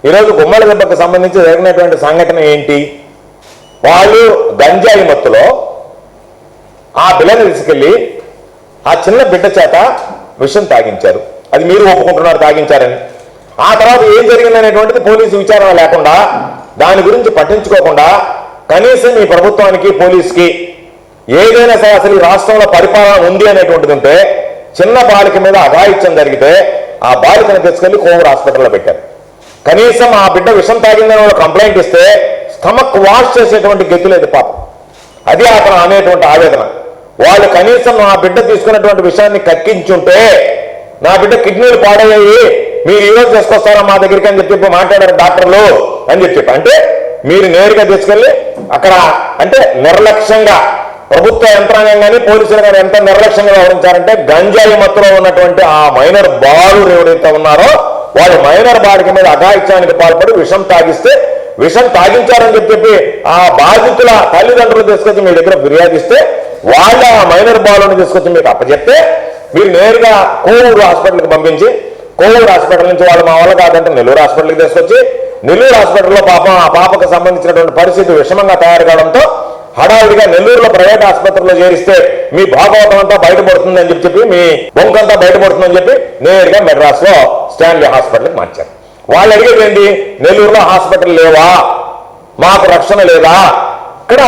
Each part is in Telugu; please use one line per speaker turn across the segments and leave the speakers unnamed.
ఈరోజు గుమ్మల దెబ్బకు సంబంధించి జరిగినటువంటి సంఘటన ఏంటి? వాళ్ళు గంజాయి మత్తులో ఆ బిల్లని తీసుకెళ్లి ఆ చిన్న బిడ్డ చేత విషం తాగించారు. అది మీరు ఒప్పుకుంటున్నారు తాగించారని. ఆ తర్వాత ఏం జరిగిందనేటువంటిది పోలీసు విచారణ లేకుండా, దాని గురించి పట్టించుకోకుండా, కనీసం ఈ ప్రభుత్వానికి పోలీసుకి ఏదైనా సరే అసలు ఈ రాష్ట్రంలో పరిపాలన ఉంది అనేటువంటిది ఉంటే, చిన్న బాలిక మీద అఘాయిత్యం జరిగితే ఆ బాలికను తీసుకెళ్లి కోవూరు హాస్పిటల్లో పెట్టారు. కనీసం ఆ బిడ్డ విషం తాగిందని వాళ్ళు కంప్లైంట్ ఇస్తే స్టమక్ వాష్ చేసేటువంటి గతి లేదు పాపం. అది అతను అనేటువంటి ఆవేదన. వాళ్ళు కనీసం నా బిడ్డ తీసుకున్నటువంటి విషయాన్ని కక్కించుంటే, నా బిడ్డ కిడ్నీలు పాడయ్యాయి, మీరు ఈరోజు తీసుకొస్తారా మా దగ్గరికి అని చెప్పి మాట్లాడారు డాక్టర్లు అని చెప్పి. అంటే మీరు నేరుగా తీసుకెళ్ళి అక్కడ అంటే నిర్లక్ష్యంగా ప్రభుత్వ యంత్రాంగం కానీ పోలీసులు కానీ ఎంత నిర్లక్ష్యంగా వ్యవహరించారంటే, గంజాయి మత్తులో ఉన్నటువంటి ఆ మైనర్ బాలురు ఎవరైతే ఉన్నారో వాళ్ళు మైనర్ బాలిక మీద అఘాయిత్యానికి పాల్పడి విషం తాగిస్తే, విషం తాగించారని చెప్పి ఆ బాధితుల తల్లిదండ్రులు తీసుకొచ్చి మీ దగ్గర ఫిర్యాదిస్తే, వాళ్ళ ఆ మైనర్ బాలుని తీసుకొచ్చి మీకు అప్పచెప్తే మీరు నేరుగా కోవూరు హాస్పిటల్కి పంపించి, కోవూరు హాస్పిటల్ నుంచి వాళ్ళు మా వల్ల కాదంటే నెల్లూరు హాస్పిటల్కి తీసుకొచ్చి, నెల్లూరు హాస్పిటల్లో పాపం ఆ పాపకు సంబంధించినటువంటి పరిస్థితి విషమంగా తయారు కావడంతో హడావుడిగా నెల్లూరులో ప్రైవేట్ ఆసుపత్రిలో చేరిస్తే మీ భాగవతం అంతా బయటపడుతుందని చెప్పి, మీ బొంకంతా బయటపడుతుందని చెప్పి నేరుగా మెడ్రాస్ లో స్టాన్లీ హాస్పిటల్కి మార్చారు. వాళ్ళు అడిగేది ఏంటి? నెల్లూరులో హాస్పిటల్ లేవా, మాకు రక్షణ లేదా? ఇక్కడ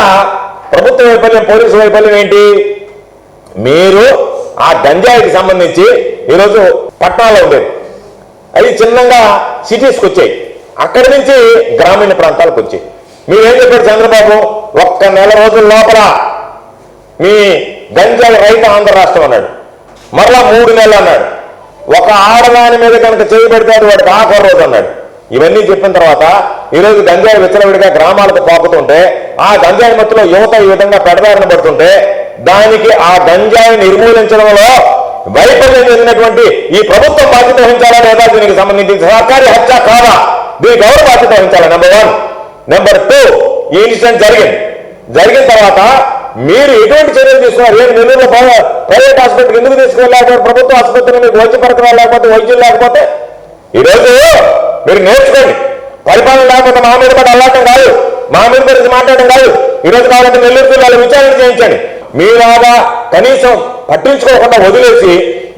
ప్రభుత్వ వైఫల్యం, పోలీసు వైఫల్యం ఏంటి? మీరు ఆ గంజాయికి సంబంధించి ఈరోజు పట్టణాల్లో ఉండేది, అవి చిన్నగా సిటీస్కి వచ్చాయి, అక్కడి నుంచి గ్రామీణ ప్రాంతాలకు వచ్చాయి. మీరేం చెప్పారు చంద్రబాబు? ఒక్క నెల రోజుల లోపల మీ గంజాయి రైతు ఆంధ్ర రాష్ట్రం అన్నాడు, మరలా 3 నెలలు అన్నాడు, ఒక ఆడదాని మీద కనుక చేయబెడతాడు వాడికి ఆఖరి రోజు అన్నాడు. ఇవన్నీ చెప్పిన తర్వాత ఈరోజు గంజాయి విచ్చలవిడిగా గ్రామాలకు పాకుతుంటే, ఆ గంజాయి మత్తులో యువత ఈ విధంగా పెడదారిన పడుతుంటే, దానికి ఆ గంజాయి నిర్మూలించడంలో వైఫల్యం చెందినటువంటి ఈ ప్రభుత్వం బాధ్యత వహించాలా లేదా? దీనికి సంబంధించి సహకారి హత్య కాదా? దీనికి ఎవరు బాధ్యత వహించాలా? నెంబర్ 1. నెంబర్ 2, ఈ ఇన్సిడెంట్ జరిగిన తర్వాత మీరు ఎటువంటి చర్యలు తీసుకున్నారు? ఏం నెల్లూరులో ప్రైవేట్ హాస్పిటల్కి ఎందుకు తీసుకువెళ్ళలేకపోతే, ప్రభుత్వ ఆసుపత్రిలో మీకు వైద్య పరికరాలు లేకపోతే, వైద్యం లేకపోతే? ఈరోజు మీరు నేర్చుకోండి. పరిపాలన లేకపోతే మా మీద పడి అల్లాటం కాదు, మా మీద గురించి మాట్లాడడం కాదు. ఈరోజు కాబట్టి నెల్లూరు జిల్లాలో విచారణ చేయించండి. మీలాగా కనీసం పట్టించుకోకుండా వదిలేసి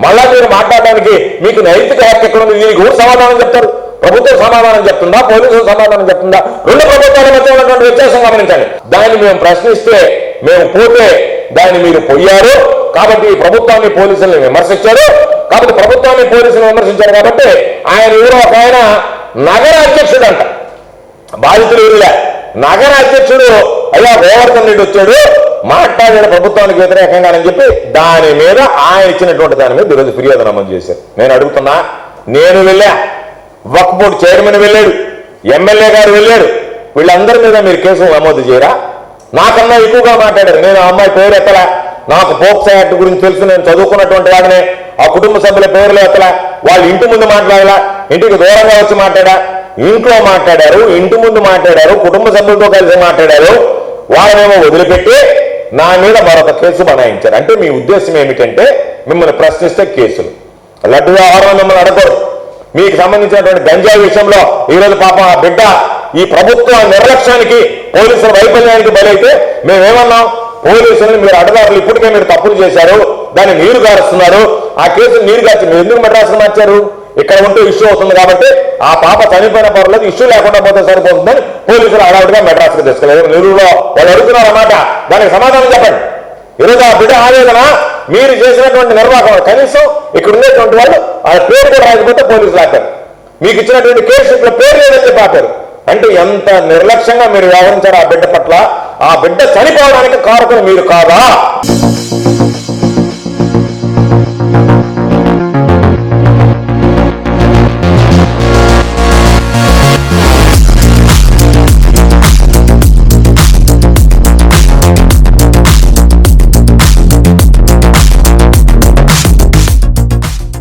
మళ్ళా మీరు మాట్లాడడానికి మీకు నైతిక హక్కు ఎక్కడ ఉంది? దీనికి ఎవరు సమాధానం చెప్తారు? ప్రభుత్వం సమాధానం చెప్తుందా, పోలీసులు సమాధానం చెప్తుందా? రెండు ప్రభుత్వాల మధ్య ఉన్నటువంటి వ్యత్యాసం గమనించండి. దాన్ని మేము ప్రశ్నిస్తే మేము పోతే దాన్ని మీరు పోయారు కాబట్టి ఈ ప్రభుత్వాన్ని పోలీసులను విమర్శించారు. కాబట్టి ప్రభుత్వాన్ని పోలీసులు విమర్శించారు కాబట్టి ఆయన ఎవరో ఒక ఆయన నగర అధ్యక్షుడు అంట, బాధితులు ఎవరులే, నగర అధ్యక్షుడు అయ్యా గోవర్ధన్ రెడ్డి వచ్చాడు మాట్లాడిన ప్రభుత్వానికి వ్యతిరేకంగా అని చెప్పి దాని మీద ఆయన ఇచ్చినటువంటి దాని మీద ఈరోజు ఫిర్యాదు నమోదు చేశారు. నేను అడుగుతున్నా, నేను వెళ్ళా, వక్ఫ్ బోర్డు చైర్మన్ వెళ్ళాడు, ఎమ్మెల్యే గారు వెళ్ళాడు, వీళ్ళందరి మీద మీరు కేసులు నమోదు చేయరా? నాకన్నా ఎక్కువగా మాట్లాడారు. నేను ఆ అమ్మాయి పేరు ఎత్తలా, నాకు పోక్సో యాక్ట్ గురించి తెలుసు, నేను చదువుకున్నటువంటి వాడినే, ఆ కుటుంబ సభ్యుల పేర్లు ఎత్తలా, వాళ్ళు ఇంటి ముందు మాట్లాడలా, ఇంటికి దూరంగా వచ్చి మాట్లాడా, ఇంట్లో మాట్లాడారు, ఇంటి ముందు మాట్లాడారు, కుటుంబ సభ్యులతో కలిసి మాట్లాడారు. వాళ్ళనేమో వదిలిపెట్టి నా మీద మరొక కేసు బనాయించారు. అంటే మీ ఉద్దేశం ఏమిటంటే మిమ్మల్ని ప్రశ్నిస్తే కేసులు. లడ్డు వ్యవహారం మిమ్మల్ని అడగరు. మీకు సంబంధించినటువంటి గంజాయి విషయంలో ఈరోజు పాపం ఆ బిడ్డ ఈ ప్రభుత్వ నిర్లక్ష్యానికి, పోలీసుల వైఫల్యానికి బలైతే మేమేమన్నాం? పోలీసులను మీరు అడ్డదారులు, ఇప్పటికే మీరు తప్పులు చేశారు, దాన్ని నీరు గారుస్తున్నారు, ఆ కేసులు నీరు గార్చి మీరు ఎందుకు మెడ్రాస్లో మార్చారు? ఇక్కడ ఉంటే ఇష్యూ అవుతుంది కాబట్టి ఆ పాప చనిపోయిన పర్లేదు, ఇష్యూ లేకుండా పోతే సరిపోతుందని పోలీసులు అడవుడిగా మెడ్రాస్కి తీసుకెళ్ళారు. నెల్లూరులో వాళ్ళు అడుగుతున్నారు అన్నమాట, దానికి సమాధానం చెప్పండి. ఈరోజు ఆ బిడ్డ ఆవేదన మీరు చేసినటువంటి నిర్వాహకం, కనీసం ఇక్కడ ఉండేటువంటి వాళ్ళు ఆ పేరు కూడా రాకపోతే పోలీసులు ఆపారు, మీకు ఇచ్చినటువంటి కేసు ఇక్కడ పేరు లేదని చెప్పి ఆపారు. అంటే ఎంత నిర్లక్ష్యంగా మీరు వ్యవహరించారు ఆ బిడ్డ పట్ల. ఆ బిడ్డ చనిపోవడానికి కారకులు మీరు కాదా?